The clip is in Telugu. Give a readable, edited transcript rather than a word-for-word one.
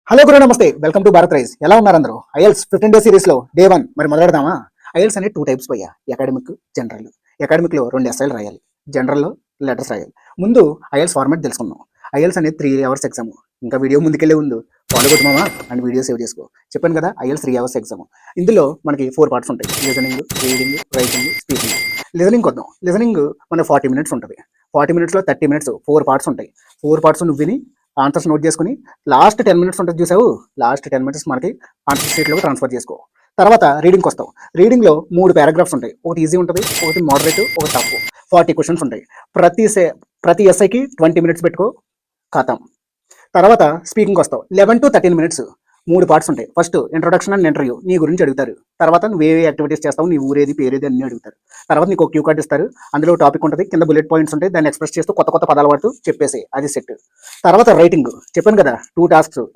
హలో గురు నమస్తే, వెల్కమ్ టు భారత్ రైస్. ఎలా ఉన్నారు అందరూ? ఐఎల్స్ 15 డే సిరీస్ లో డే 1 మరి మొదలెడదామా? ఐఎల్స్ అనేది 2 టైప్స్ పోయా, అకాడమిక్, జనరల్. అకాడమిక్ లో 2 ఎస్ఐలు రాయాలి, జనరల్ లో లెటర్స్ రాయాలి. ముందు ఐఎల్స్ ఫార్మాట్ తెలుసుకుందాం. ఐఎల్స్ అనేది 3 అవర్స్ ఎగ్జామ్. ఇంకా వీడియో ముందుకెళ్ళే ముందు ఫాలో కొట్టుమామా అండ్ వీడియో సేవ్ చేసుకో. చెప్పాను కదా, ఐఎల్స్ 3 అవర్స్ ఎగ్జామ్. ఇందులో మనకి 4 పార్ట్స్ ఉంటాయి: listening, reading, writing, speaking. Listening వద్దాం. లిజనింగ్ మన 40 మినిట్స్ ఉంటుంది. 40 మినిట్స్లో 30 మినిట్స్ 4 పార్ట్స్ ఉంటాయి. 4 పార్ట్స్ నువ్వు విని ఆన్సర్స్ నోట్ చేసుకుని లాస్ట్ 10 మినిట్స్ ఉంటుంది చూసావు, లాస్ట్ 10 మినిట్స్ మనకి ఆన్సర్ షీట్లోకి ట్రాన్స్ఫర్ చేసుకో. తర్వాత రీడింగ్కి వస్తావు. రీడింగ్లో 3 పారాగ్రాఫ్స్ ఉంటాయి. ఒకటి ఈజీ ఉంటుంది, ఒకటి మోడరేట్, ఒకటి టఫ్. 40 క్వశ్చన్స్ ఉంటాయి. ప్రతి ఎస్ఐకి 20 మినిట్స్ పెట్టుకో, ఖాతం. తర్వాత స్పీకింగ్ వస్తావు. 11 to 13 మినిట్స్. 3 పార్ట్స్ ఉంటాయి. ఫస్ట్ ఇంట్రొడక్షన్ అండ్ ఇంటర్వ్యూ, నీ గురించి అడుగుతారు. తర్వాత నువ్వు ఏ యాక్టివిటీస్ చేస్తావు, నీ ఊరేది, పేరేది అన్నీ అడుగుతారు. తర్వాత నీకు ఒక క్యూ కార్డ్ ఇస్తారు. అందులో టాపిక్ ఉంటుంది, కింద బుల్లెట్ పాయింట్స్ ఉంటాయి. దాన్ని ఎక్స్ప్రెస్ చేస్తూ కొత్త కొత్త పదాలు వాడుతూ చెప్పేసి అది సెట్. తర్వాత రైటింగ్ చెప్పాను కదా, 2 టాస్క్స్.